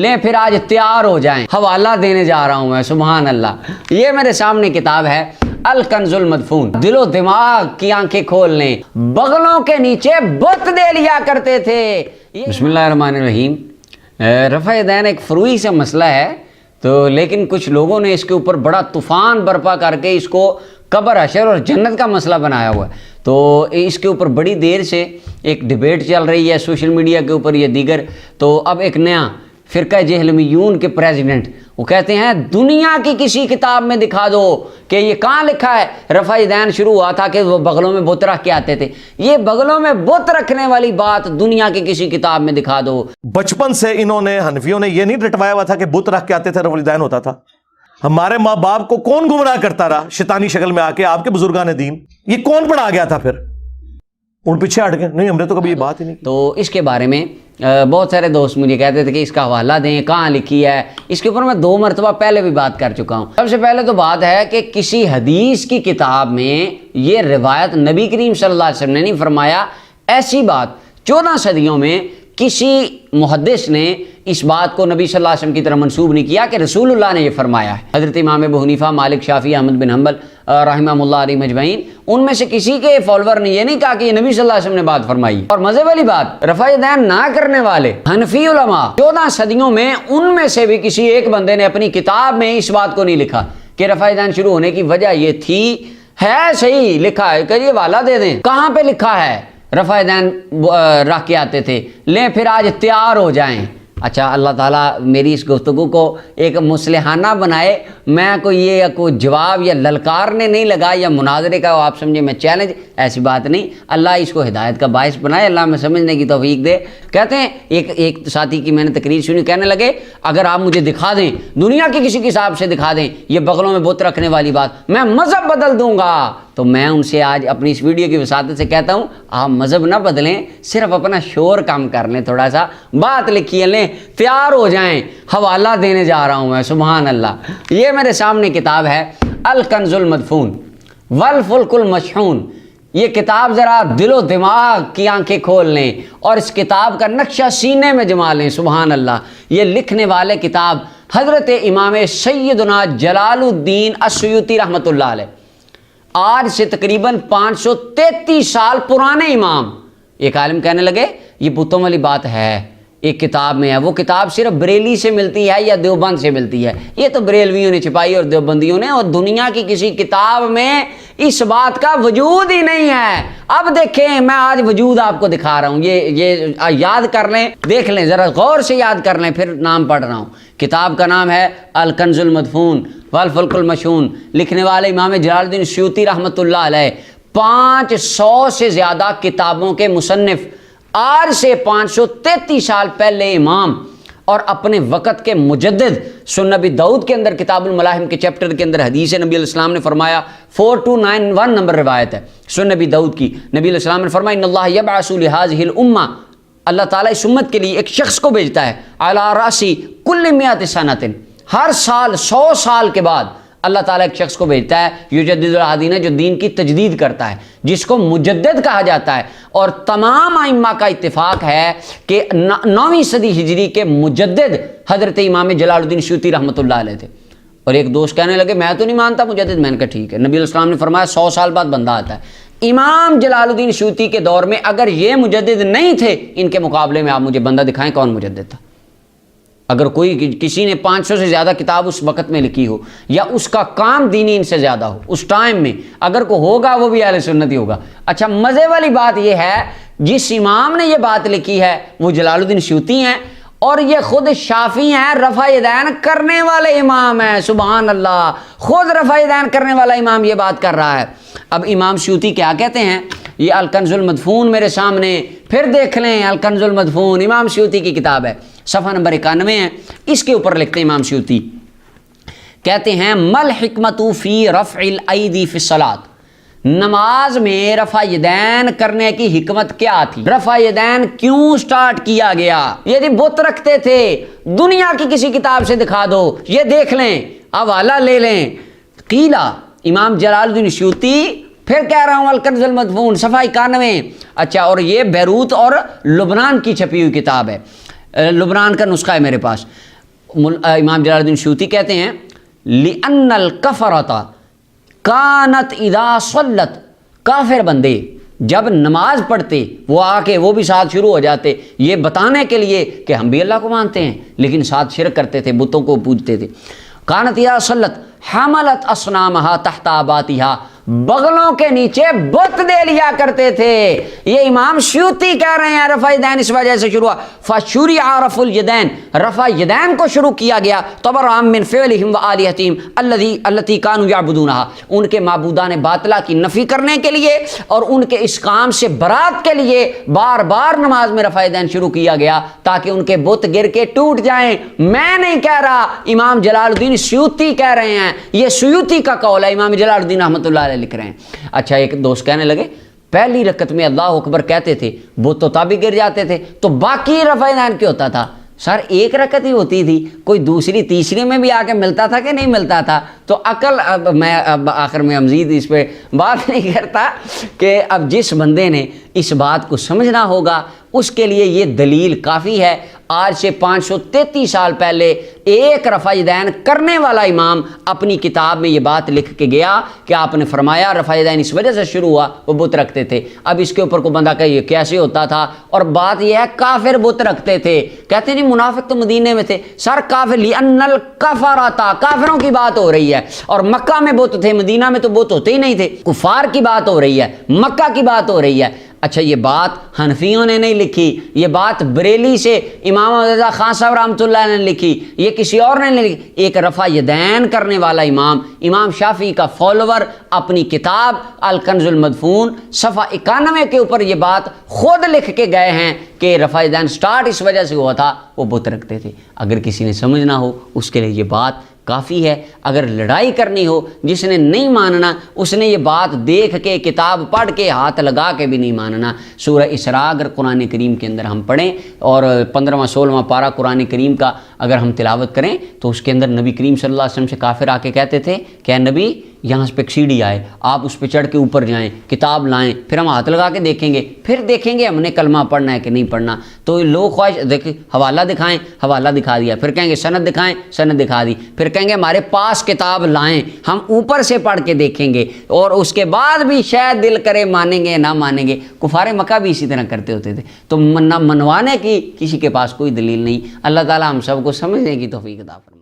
لیں پھر آج تیار ہو جائیں، حوالہ دینے جا رہا ہوں میں، سبحان اللہ۔ یہ میرے سامنے کتاب ہے الکنز المدفون، دل و دماغ کی آنکھیں کھول لیں، بغلوں کے نیچے بت دے لیا کرتے تھے۔ بسم اللہ الرحمن الرحیم۔ رفع دین ایک فروعی سے مسئلہ ہے، تو لیکن کچھ لوگوں نے اس کے اوپر بڑا طوفان برپا کر کے اس کو قبر حشر اور جنت کا مسئلہ بنایا ہوا ہے۔ تو اس کے اوپر بڑی دیر سے ایک ڈیبیٹ چل رہی ہے سوشل میڈیا کے اوپر، یہ دیگر۔ تو اب ایک نیا فرقہ جہلمیون کے پریزیڈنٹ وہ کہتے ہیں دنیا کی کسی کتاب میں دکھا دو کہ یہ کہاں لکھا ہے رفع دین شروع ہوا تھا کہ وہ بغلوں میں بت رکھ کے آتے تھے۔ یہ بغلوں میں بت رکھنے والی بات دنیا کی کسی کتاب میں دکھا دو۔ بچپن سے انہوں نے حنفیوں نے یہ نہیں رٹوایا ہوا تھا کہ بت رکھ کے آتے تھے رفع دین ہوتا تھا۔ ہمارے ماں باپ کو کون گمراہ کرتا رہا شیطانی شکل میں آ کے؟ آپ کے بزرگان دین۔ یہ کون پڑھا گیا تھا پھر؟ ان پیچھے ہٹ گئے، نہیں ہم نے تو کبھی یہ بات ہی نہیں کی۔ تو اس کے بارے میں بہت سارے دوست مجھے کہتے تھے کہ اس کا حوالہ دیں، کہاں لکھی ہے۔ اس کے اوپر میں 2 مرتبہ پہلے بھی بات کر چکا ہوں۔ سب سے پہلے تو بات ہے کہ کسی حدیث کی کتاب میں یہ روایت نبی کریم صلی اللہ علیہ وسلم نے نہیں فرمایا۔ ایسی بات 14 صدیوں میں کسی محدث نے اس بات کو نبی صلی اللہ علیہ وسلم کی طرف منسوب نہیں کیا کہ رسول اللہ نے یہ فرمایا ہے۔ حضرت امام ابو حنیفہ، مالک، شافعی، احمد بن حنبل رحمہ اللہ علیہ مجمعین، ان میں سے کسی کے فالوور نے یہ نہیں کہا کہ یہ نبی صلی اللہ علیہ وسلم نے بات فرمائی۔ اور مزے والی بات، رفع دین نہ کرنے والے حنفی علماء 14 صدیوں میں ان میں سے بھی کسی ایک بندے نے اپنی کتاب میں اس بات کو نہیں لکھا کہ رفع دین شروع ہونے کی وجہ یہ تھی۔ ہے صحیح لکھا ہے کہ یہ حوالہ دے دیں، کہاں پہ لکھا ہے رفع دین رکھ کے آتے تھے، لیں پھر آج تیار ہو جائیں۔ اچھا، اللہ تعالیٰ میری اس گفتگو کو ایک مصلحانہ بنائے، میں کوئی جواب یا للکارنے نہیں لگا یا مناظرے کا آپ سمجھے میں چیلنج، ایسی بات نہیں۔ اللہ اس کو ہدایت کا باعث بنائے، اللہ میں سمجھنے کی توفیق دے۔ کہتے ہیں ایک ساتھی کی میں نے تقریر سنی، کہنے لگے اگر آپ مجھے دکھا دیں، دنیا کی کسی کتاب سے دکھا دیں یہ بغلوں میں بت رکھنے والی بات، میں مذہب بدل دوں گا۔ تو میں ان سے آج اپنی اس ویڈیو کی وساطت سے کہتا ہوں آپ مذہب نہ بدلیں، صرف اپنا شور کم کر لیں، تھوڑا سا بات لکھیے لیں، تیار ہو جائیں، حوالہ دینے جا رہا ہوں میں، سبحان اللہ۔ یہ میرے سامنے کتاب ہے الکنز المدفون والفلک المشحون۔ یہ کتاب ذرا دل و دماغ کی آنکھیں کھول لیں اور اس کتاب کا نقشہ سینے میں جما لیں، سبحان اللہ۔ یہ لکھنے والے کتاب حضرت امام سیدنا جلال الدین السیوطی رحمۃ اللہ علیہ، آج سے تقریباً 533 سال پرانے امام۔ ایک عالم کہنے لگے یہ بتوں والی بات ہے ایک کتاب میں ہے، وہ کتاب صرف بریلی سے ملتی ہے یا دیوبند سے ملتی ہے، یہ تو بریلویوں نے چھپائی اور دیوبندیوں نے، اور دنیا کی کسی کتاب میں اس بات کا وجود ہی نہیں ہے۔ اب دیکھیں میں آج وجود آپ کو دکھا رہا ہوں، یہ یاد کر لیں، دیکھ لیں ذرا غور سے یاد کر لیں، پھر نام پڑھ رہا ہوں۔ کتاب کا نام ہے الکنز المدفون والفلک المشحون، لکھنے والے امام جلال الدین سیوطی رحمۃ اللہ علیہ، 500 سے زیادہ کتابوں کے مصنف، آج سے 533 سال پہلے امام اور اپنے وقت کے مجدد۔ سنن ابی داؤد کے اندر کتاب الملاحم کے چیپٹر کے اندر حدیث نبی علیہ السلام نے فرمایا، 4291 نمبر روایت ہے سنن ابی داؤد کی، نبی علیہ السلام نے فرمایا ان اللہ یبعث لہذہ الامہ، اللہ تعالیٰ اس امت کے لیے ایک شخص کو بھیجتا ہے، علی راسی کل 100 سنۃ، ہر سال 100 سال کے بعد اللہ تعالیٰ ایک شخص کو بھیجتا ہے، یجدد الدین، جو دین کی تجدید کرتا ہے، جس کو مجدد کہا جاتا ہے۔ اور تمام ائمہ کا اتفاق ہے کہ 9ویں صدی ہجری کے مجدد حضرت امام جلال الدین سیوطی رحمۃ اللہ علیہ تھے۔ اور ایک دوست کہنے لگے میں تو نہیں مانتا مجدد، میں نے کہا ٹھیک ہے، نبی علیہ السلام نے فرمایا 100 سال بعد بندہ آتا ہے۔ امام جلال الدین سیوطی کے دور میں اگر یہ مجدد نہیں تھے، ان کے مقابلے میں آپ مجھے بندہ دکھائیں کون مجدد تھا۔ اگر کسی نے 500 سے زیادہ کتاب اس وقت میں لکھی ہو یا اس کا کام دینی ان سے زیادہ ہو اس ٹائم میں، اگر کوئی ہوگا وہ بھی اہل سنت ہی ہوگا۔ اچھا، مزے والی بات یہ ہے جس امام نے یہ بات لکھی ہے وہ جلال الدین سیوطی ہیں، اور یہ خود شافعی ہیں، رفع دین کرنے والے امام ہیں، سبحان اللہ، خود رفع دین کرنے والا امام یہ بات کر رہا ہے۔ اب امام سیوطی کیا کہتے ہیں؟ یہ الکنز المدفون میرے سامنے، پھر دیکھ لیں، الکنز المدفون امام سیوطی کی کتاب ہے، صفحہ نمبر 91 ہے۔ اس کے اوپر لکھتے ہیں امام سیوطی، کہتے ہیں مل حکمت فی رفع الایدی فی الصلاۃ، نماز میں رفع یدین کرنے کی حکمت کیا تھی؟ رفع یدین کیوں سٹارٹ کیا گیا؟ یہ بت رکھتے تھے، دنیا کی کسی کتاب سے دکھا دو، یہ دیکھ لیں، حوالہ لے لیں۔ قیلا، امام جلال الدین سیوطی، پھر کہہ رہا ہوں الکنز المدفون صفحہ 91۔ اچھا، اور یہ بیروت اور لبنان کی چھپی ہوئی کتاب ہے۔ لبنان کا نسخہ ہے میرے پاس. امام جلال الدین سیوطی کہتے ہیں لِأَنَّ الْكَفَرَةَ كَانَتْ اِذَا صَلَّتْ، کافر بندے جب نماز پڑھتے وہ آ کے وہ بھی ساتھ شروع ہو جاتے، یہ بتانے کے لیے کہ ہم بھی اللہ کو مانتے ہیں، لیکن ساتھ شرک کرتے تھے، بتوں کو پوجتے تھے. كَانَتْ اِذَا صَلَّتْ حَمَلَتْ أَصْنَامَهَا تَحْتَ آبَاتِهَا، بغلوں کے نیچے بت دے لیا کرتے تھے. یہ امام سیوطی کہہ رہے ہیں رفع یدین اس وجہ سے شروع ہوا. فشرع رفع الیدین، رفع یدین کو شروع کیا گیا. تبرأ من فعلہم وآلہتہم التی کانوا یعبدونہا، ان کے معبودان باطلہ کی نفی کرنے کے لیے اور ان کے اس کام سے برات کے لیے بار بار نماز میں رفع یدین شروع کیا گیا تاکہ ان کے بت گر کے ٹوٹ جائیں. میں نہیں کہہ رہا، امام جلال الدین سیوطی کہہ رہے ہیں، یہ سیوطی کا قول ہے، امام جلال الدین رحمۃ اللہ لکھ رہے ہیں. اچھا ایک دوست کہنے لگے پہلی رکعت میں اللہ اکبر کہتے تھے وہ تو تب ہی گر جاتے تھے، تو باقی رفع یدین کیوں ہوتا تھا؟ سر ایک رکعت ہی ہوتی تھی، کوئی دوسری تیسری میں بھی آ کے ملتا تھا کہ نہیں ملتا تھا؟ تو عقل میں اب آخر میں مزید اس پہ بات نہیں کرتا کہ اب جس بندے نے اس بات کو سمجھنا ہوگا اس کے لیے یہ دلیل کافی ہے. آج سے 533 سال پہلے ایک رفع یدین کرنے والا امام اپنی کتاب میں یہ بات لکھ کے گیا کہ آپ نے فرمایا رفع یدین اس وجہ سے شروع ہوا وہ بت رکھتے تھے. اب اس کے اوپر کوئی بندہ کہ یہ کیسے ہوتا تھا، اور بات یہ ہے کافر بت رکھتے تھے. کہتے نہیں منافق تو مدینے میں تھے. سر کافر لِأَنَّ الْكَفَرَةَ، کافروں کی بات ہو رہی ہے، اور مکہ میں بت تھے، مدینہ میں تو بت ہوتے ہی نہیں تھے. کفار کی بات ہو رہی ہے، مکہ کی بات ہو رہی ہے. اچھا یہ بات حنفیوں نے نہیں لکھی، یہ بات بریلی سے امام رضا خان صاحب رحمۃ اللہ نے لکھی، یہ کسی اور نے نہیں لکھی. ایک رفع یدین کرنے والا امام شافعی کا فالوور اپنی کتاب الکنز المدفون صفحہ 91 کے اوپر یہ بات خود لکھ کے گئے ہیں کہ رفع یدین سٹارٹ اس وجہ سے ہوا تھا وہ بت رکھتے تھے. اگر کسی نے سمجھنا ہو اس کے لیے یہ بات کافی ہے. اگر لڑائی کرنی ہو جس نے نہیں ماننا اس نے یہ بات دیکھ کے کتاب پڑھ کے ہاتھ لگا کے بھی نہیں ماننا. سورہ اسراء اگر قرآن کریم کے اندر ہم پڑھیں اور 15واں 16واں پارہ قرآن کریم کا اگر ہم تلاوت کریں تو اس کے اندر نبی کریم صلی اللہ علیہ وسلم سے کافر آ کے کہتے تھے کہ اے نبی یہاں پہ ایک سیڑھی آئے، آپ اس پہ چڑھ کے اوپر جائیں، کتاب لائیں، پھر ہم ہاتھ لگا کے دیکھیں گے، پھر دیکھیں گے ہم نے کلمہ پڑھنا ہے کہ نہیں پڑھنا. تو لوگ خواہش دیکھیں حوالہ دکھائیں، حوالہ دکھا دیا، پھر کہیں گے سند دکھائیں، سند دکھا دی، پھر کہیں گے ہمارے پاس کتاب لائیں، ہم اوپر سے پڑھ کے دیکھیں گے، اور اس کے بعد بھی شاید دل کرے مانیں گے نہ مانیں گے. کفار مکہ بھی اسی طرح کرتے ہوتے تھے. تو منوانے کی کسی کے پاس کوئی دلیل نہیں. اللہ تعالی ہم سب کو سمجھنے کی توفیق عطا فرمائے.